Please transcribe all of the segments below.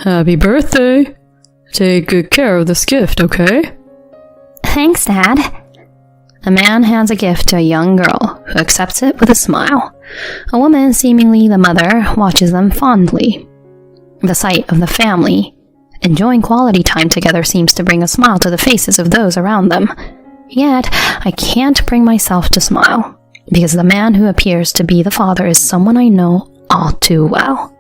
Happy birthday! Take good care of this gift, okay? Thanks, Dad. A man hands a gift to a young girl, who accepts it with a smile. A woman, seemingly the mother, watches them fondly. The sight of the family enjoying quality time together seems to bring a smile to the faces of those around them. Yet, I can't bring myself to smile, because the man who appears to be the father is someone I know all too well.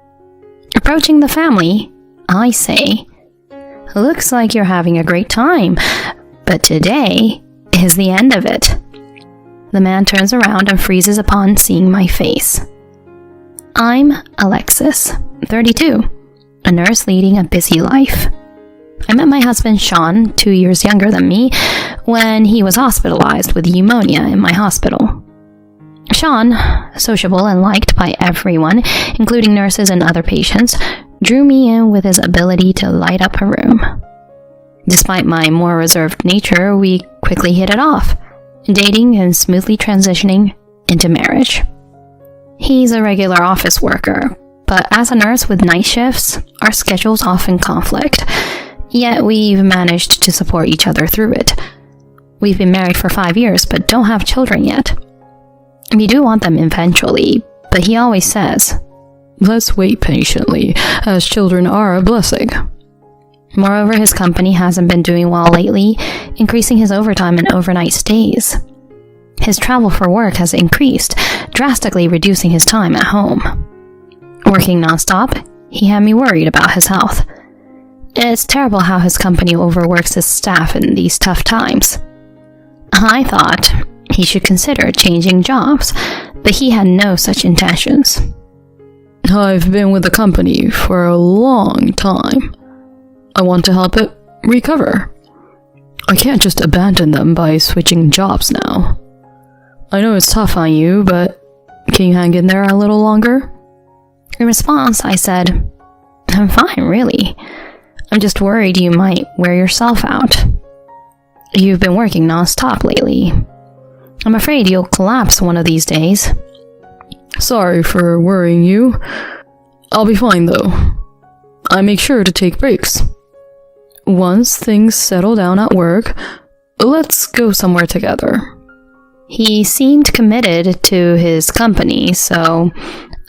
Approaching the family, I say, "Looks like you're having a great time, but today is the end of it." The man turns around and freezes upon seeing my face. I'm Alexis, 32, a nurse leading a busy life. I met my husband Sean, 2 years younger than me, when he was hospitalized with pneumonia in my hospital. Sean, sociable and liked by everyone, including nurses and other patients, drew me in with his ability to light up a room. Despite my more reserved nature, we quickly hit it off, dating and smoothly transitioning into marriage. He's a regular office worker, but as a nurse with night shifts, our schedules often conflict. Yet we've managed to support each other through it. We've been married for 5 years, but don't have children yet. We do want them eventually, but he always says, "Let's wait patiently, as children are a blessing." Moreover, his company hasn't been doing well lately, increasing his overtime and overnight stays. His travel for work has increased, drastically reducing his time at home. Working nonstop, he had me worried about his health. It's terrible how his company overworks his staff in these tough times. I thought he should consider changing jobs, but he had no such intentions. "I've been with the company for a long time. I want to help it recover. I can't just abandon them by switching jobs now. I know it's tough on you, but can you hang in there a little longer?" In response, I said, "I'm fine, really. I'm just worried you might wear yourself out. You've been working non-stop lately. I'm afraid you'll collapse one of these days." "Sorry for worrying you. I'll be fine, though. I make sure to take breaks. Once things settle down at work, let's go somewhere together." He seemed committed to his company, so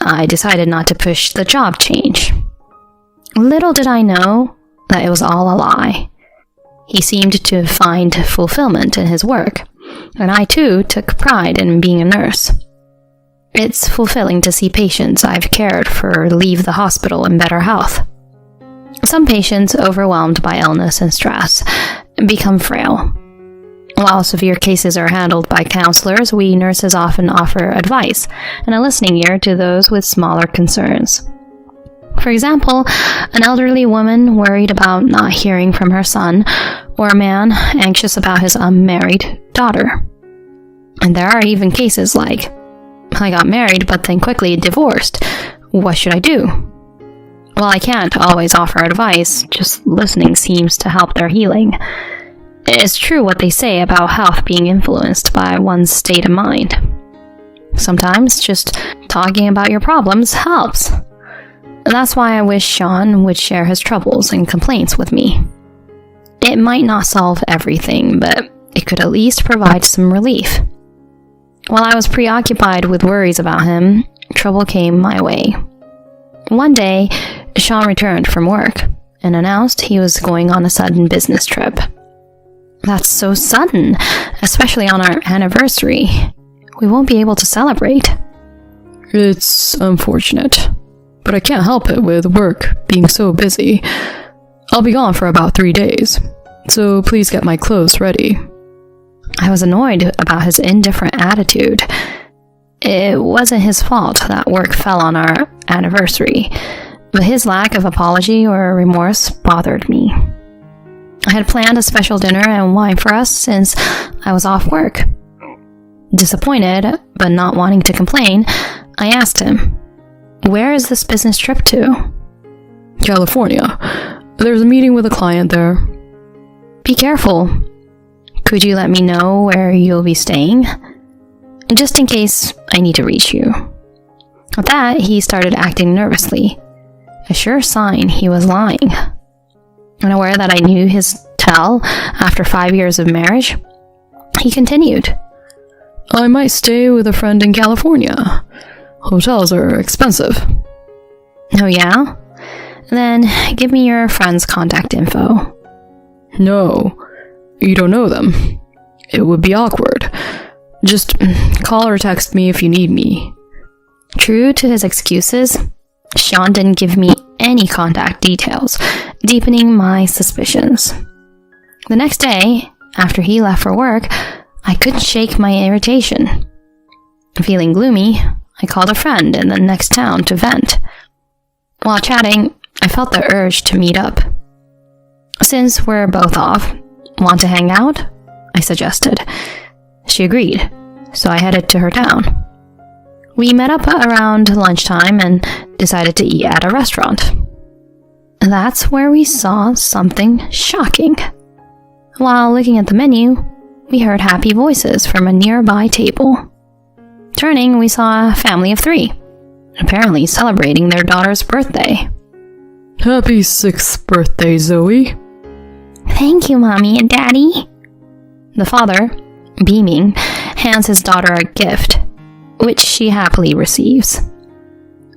I decided not to push the job change. Little did I know that it was all a lie. He seemed to find fulfillment in his work, and I too took pride in being a nurse. It's fulfilling to see patients I've cared for leave the hospital in better health. Some patients, overwhelmed by illness and stress, become frail. While severe cases are handled by counselors, we nurses often offer advice and a listening ear to those with smaller concerns. For example, an elderly woman worried about not hearing from her son, or a man anxious about his unmarried daughter. And there are even cases like, "I got married but then quickly divorced. What should I do?" While I can't always offer advice, just listening seems to help their healing. It's true what they say about health being influenced by one's state of mind. Sometimes just talking about your problems helps. That's why I wish Sean would share his troubles and complaints with me. It might not solve everything, but it could at least provide some relief. While I was preoccupied with worries about him, trouble came my way. One day, Sean returned from work and announced he was going on a sudden business trip. That's so sudden, especially on our anniversary. We won't be able to celebrate. "It's unfortunate, but I can't help it with work being so busy. I'll be gone for about 3 days, so please get my clothes ready." I was annoyed about his indifferent attitude. It wasn't his fault that work fell on our anniversary, but his lack of apology or remorse bothered me. I had planned a special dinner and wine for us since I was off work. Disappointed, but not wanting to complain, I asked him, "Where is this business trip to?" "California. There's a meeting with a client there." "Be careful. Could you let me know where you'll be staying? Just in case I need to reach you." With that, he started acting nervously. a sure sign he was lying. Unaware that I knew his tell after 5 years of marriage, he continued. I might stay with a friend in California. Hotels are expensive. Oh yeah? Then give me your friend's contact info. No, you don't know them. It would be awkward. Just call or text me if you need me. True to his excuses, Sean didn't give me any contact details, deepening my suspicions. The next day, after he left for work, I couldn't shake my irritation. Feeling gloomy, I called a friend in the next town to vent. While chatting, I felt the urge to meet up. Since we're both off, want to hang out? I suggested. She agreed, so I headed to her town. We met up around lunchtime and decided to eat at a restaurant. That's where we saw something shocking. While looking at the menu, we heard happy voices from a nearby table. Turning, we saw a family of 3, apparently celebrating their daughter's birthday. Happy 6th birthday, Zoe. Thank you, Mommy and Daddy. The father, beaming, hands his daughter a gift, which she happily receives.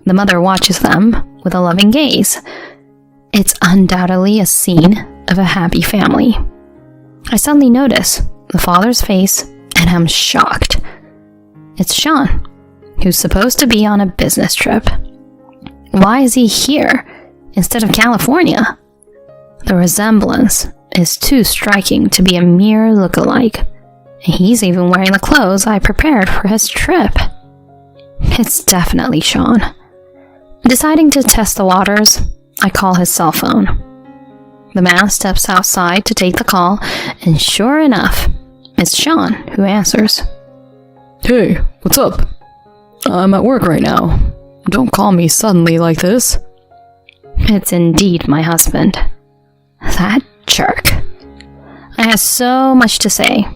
The mother watches them with a loving gaze. It's undoubtedly a scene of a happy family. I suddenly notice the father's face and am shocked. It's Sean, who's supposed to be on a business trip. Why is he here instead of California? The resemblance is too striking to be a mere look-alike. He's even wearing the clothes I prepared for his trip. It's definitely Sean. Deciding to test the waters, I call his cell phone. The man steps outside to take the call, and sure enough, it's Sean who answers. Hey, what's up? I'm at work right now. Don't call me suddenly like this. It's indeed my husband. That jerk. I had so much to say,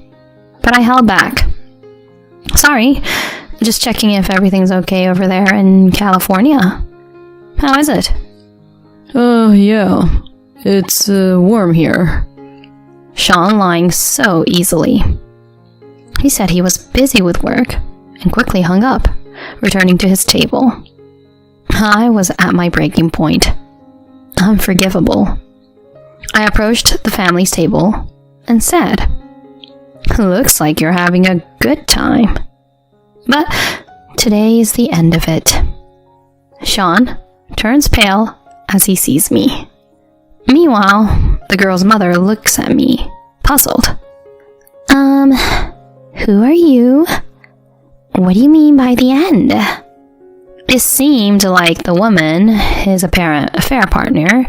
but I held back. Sorry, just checking if everything's okay over there in California. How is it? Yeah. It's warm here. Sean lying so easily. He said he was busy with work and quickly hung up, returning to his table. I was at my breaking point. Unforgivable. I approached the family's table and said, "Looks like you're having a good time. But today is the end of it." Sean turns pale as he sees me. Meanwhile, the girl's mother looks at me, puzzled. Who are you? What do you mean by the end? It seemed like the woman, his apparent affair partner,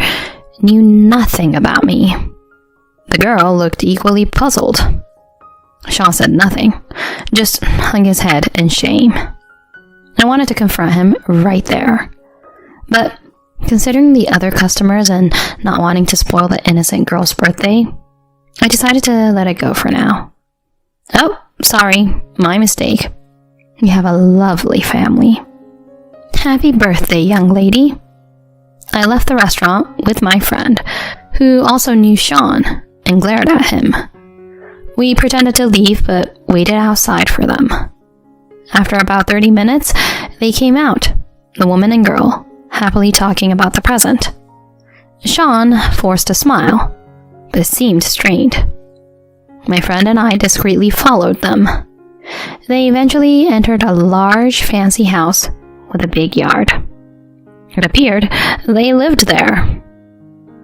knew nothing about me. The girl looked equally puzzled. Sean said nothing, just hung his head in shame. I wanted to confront him right there. But considering the other customers and not wanting to spoil the innocent girl's birthday, I decided to let it go for now. Oh, sorry, my mistake. You have a lovely family. Happy birthday, young lady. I left the restaurant with my friend, who also knew Sean, and glared at him. We pretended to leave, but waited outside for them. After about 30 minutes, they came out, the woman and girl, happily talking about the present. Sean forced a smile, but it seemed strained. My friend and I discreetly followed them. They eventually entered a large, fancy house with a big yard. It appeared they lived there.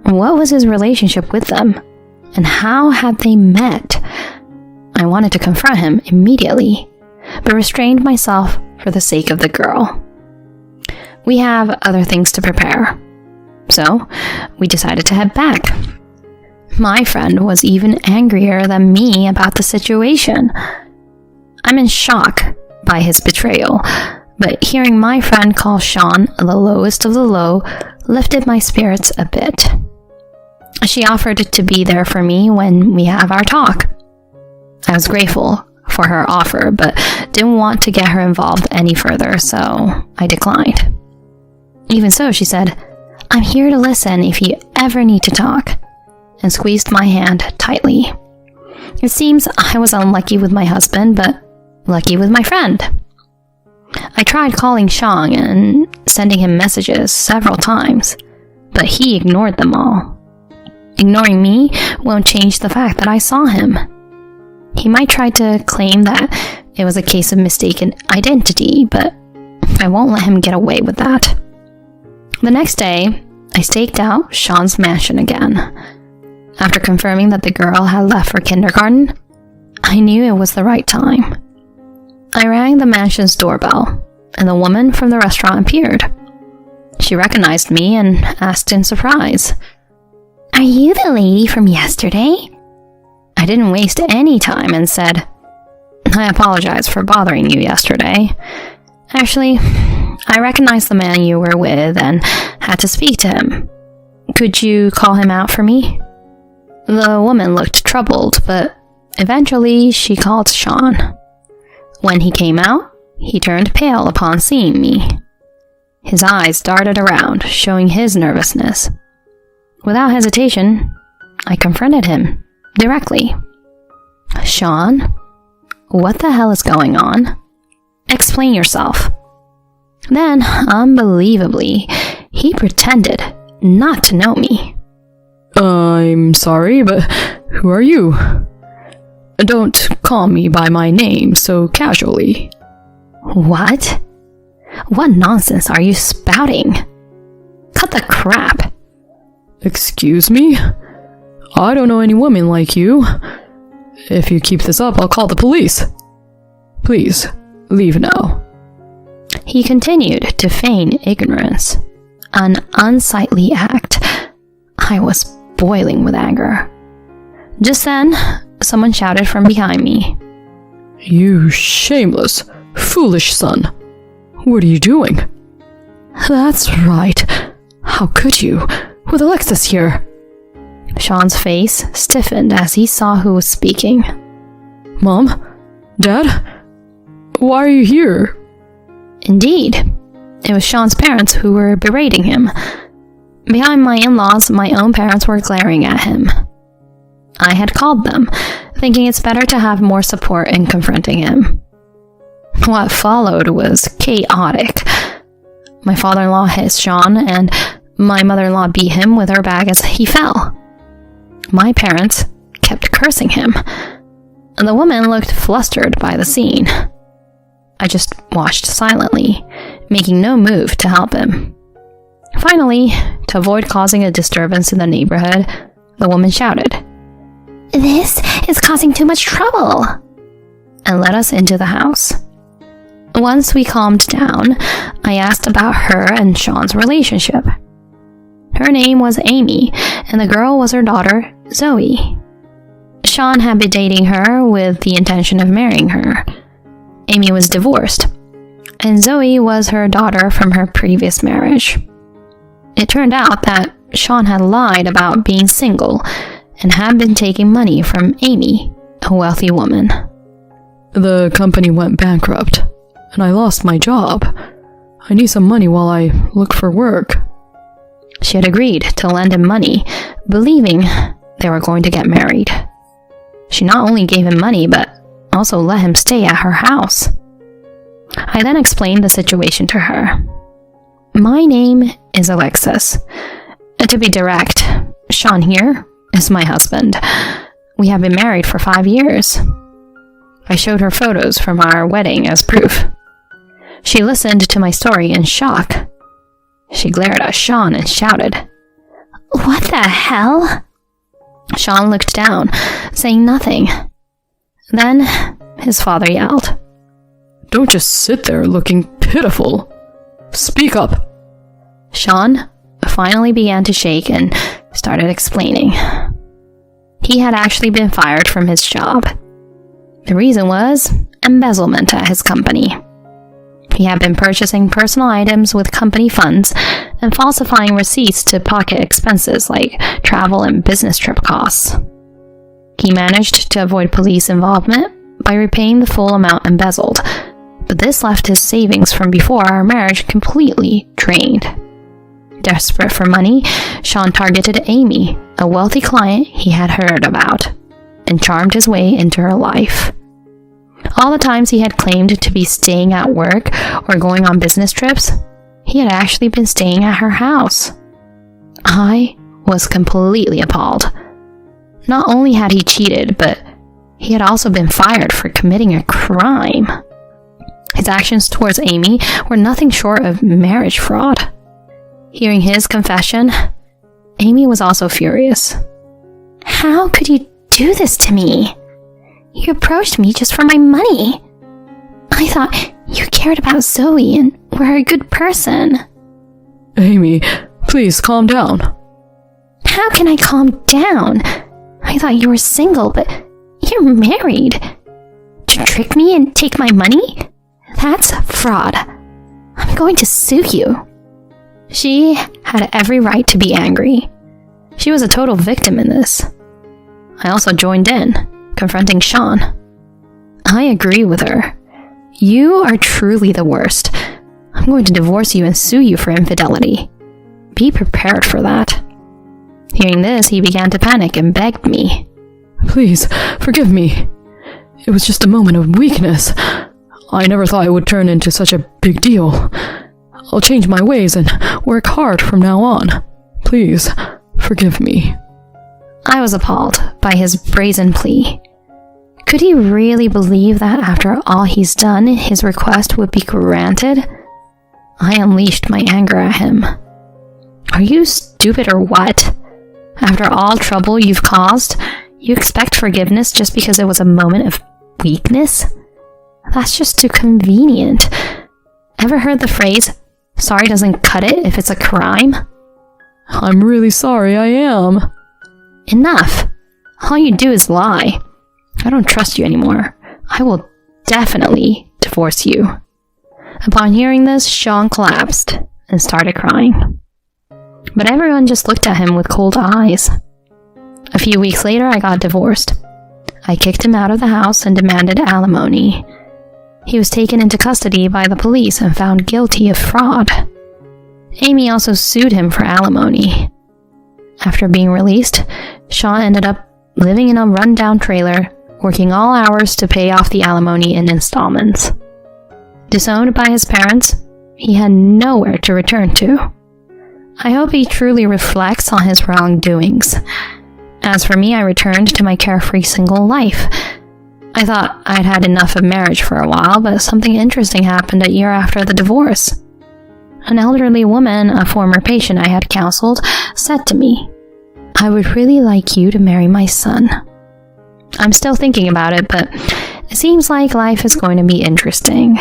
What was his relationship with them, and how had they met? I wanted to confront him immediately, but restrained myself for the sake of the girl. We have other things to prepare, so we decided to head back. My friend was even angrier than me about the situation. I'm in shock by his betrayal, but hearing my friend call Sean the lowest of the low lifted my spirits a bit. She offered to be there for me when we have our talk. I was grateful for her offer, but didn't want to get her involved any further, so I declined. Even so, she said, I'm here to listen if you ever need to talk, and squeezed my hand tightly. It seems I was unlucky with my husband, but lucky with my friend. I tried calling Sean and sending him messages several times, but he ignored them all. Ignoring me won't change the fact that I saw him. He might try to claim that it was a case of mistaken identity, but I won't let him get away with that. The next day, I staked out Sean's mansion again. After confirming that the girl had left for kindergarten, I knew it was the right time. I rang the mansion's doorbell, and the woman from the restaurant appeared. She recognized me and asked in surprise, "Are you the lady from yesterday?" I didn't waste any time and said, "I apologize for bothering you yesterday. Actually, I recognized the man you were with and had to speak to him. Could you call him out for me?" The woman looked troubled, but eventually she called Sean. When he came out, he turned pale upon seeing me. His eyes darted around, showing his nervousness. Without hesitation, I confronted him directly. "Sean, what the hell is going on? Explain yourself." Then, unbelievably, he pretended not to know me. I'm sorry, but who are you? Don't call me by my name so casually. What? What nonsense are you spouting? Cut the crap. Excuse me? I don't know any woman like you. If you keep this up, I'll call the police. Please, leave now. He continued to feign ignorance, an unsightly act. I was boiling with anger. Just then, someone shouted from behind me. You shameless, foolish son. What are you doing? That's right. How could you, with Alexis here? Sean's face stiffened as he saw who was speaking. Mom? Dad? Why are you here? Indeed, it was Sean's parents who were berating him. Behind my in-laws, my own parents were glaring at him. I had called them, thinking it's better to have more support in confronting him. What followed was chaotic. My father-in-law hit Sean, and my mother-in-law beat him with her bag as he fell. My parents kept cursing him, and the woman looked flustered by the scene. I just watched silently, making no move to help him. Finally, to avoid causing a disturbance in the neighborhood, the woman shouted, "This is causing too much trouble," and led us into the house. Once we calmed down, I asked about her and Sean's relationship. Her name was Amy, and the girl was her daughter, Zoe. Sean had been dating her with the intention of marrying her. Amy was divorced, and Zoe was her daughter from her previous marriage. It turned out that Sean had lied about being single and had been taking money from Amy, a wealthy woman. The company went bankrupt, and I lost my job. I need some money while I look for work. She had agreed to lend him money, believing they were going to get married. She not only gave him money, but also let him stay at her house. I then explained the situation to her. My name is Alexis. To be direct, Sean here is my husband. We have been married for 5 years. I showed her photos from our wedding as proof. She listened to my story in shock. She glared at Sean and shouted, "What the hell?" Sean looked down, saying nothing. Then his father yelled, Don't just sit there looking pitiful. Speak up. Sean finally began to shake and started explaining. He had actually been fired from his job. The reason was embezzlement at his company. He had been purchasing personal items with company funds and falsifying receipts to pocket expenses like travel and business trip costs. He managed to avoid police involvement by repaying the full amount embezzled, but this left his savings from before our marriage completely drained. Desperate for money, Sean targeted Amy, a wealthy client he had heard about, and charmed his way into her life. All the times he had claimed to be staying at work or going on business trips, he had actually been staying at her house. I was completely appalled. Not only had he cheated, but he had also been fired for committing a crime. His actions towards Amy were nothing short of marriage fraud. Hearing his confession, Amy was also furious. How could you do this to me? You approached me just for my money. I thought you cared about Zoe and were a good person. Amy, please calm down. How can I calm down? I thought you were single, but you're married. To trick me and take my money? That's fraud. I'm going to sue you. She had every right to be angry. She was a total victim in this. I also joined in, confronting Sean. I agree with her. You are truly the worst. I'm going to divorce you and sue you for infidelity. Be prepared for that. Hearing this, he began to panic and begged me. Please, forgive me. It was just a moment of weakness. I never thought it would turn into such a big deal. I'll change my ways and work hard from now on. Please, forgive me. I was appalled by his brazen plea. Could he really believe that after all he's done, his request would be granted? I unleashed my anger at him. Are you stupid or what? After all trouble you've caused, you expect forgiveness just because it was a moment of weakness? That's just too convenient. Ever heard the phrase, sorry doesn't cut it if it's a crime? I'm really sorry, I am. Enough. All you do is lie. I don't trust you anymore. I will definitely divorce you. Upon hearing this, Sean collapsed and started crying. But everyone just looked at him with cold eyes. A few weeks later, I got divorced. I kicked him out of the house and demanded alimony. He was taken into custody by the police and found guilty of fraud. Amy also sued him for alimony. After being released, Sean ended up living in a rundown trailer, working all hours to pay off the alimony in installments. Disowned by his parents, he had nowhere to return to. I hope he truly reflects on his wrongdoings. As for me, I returned to my carefree single life. I thought I'd had enough of marriage for a while, but something interesting happened a year after the divorce. An elderly woman, a former patient I had counseled, said to me, "I would really like you to marry my son." I'm still thinking about it, but it seems like life is going to be interesting.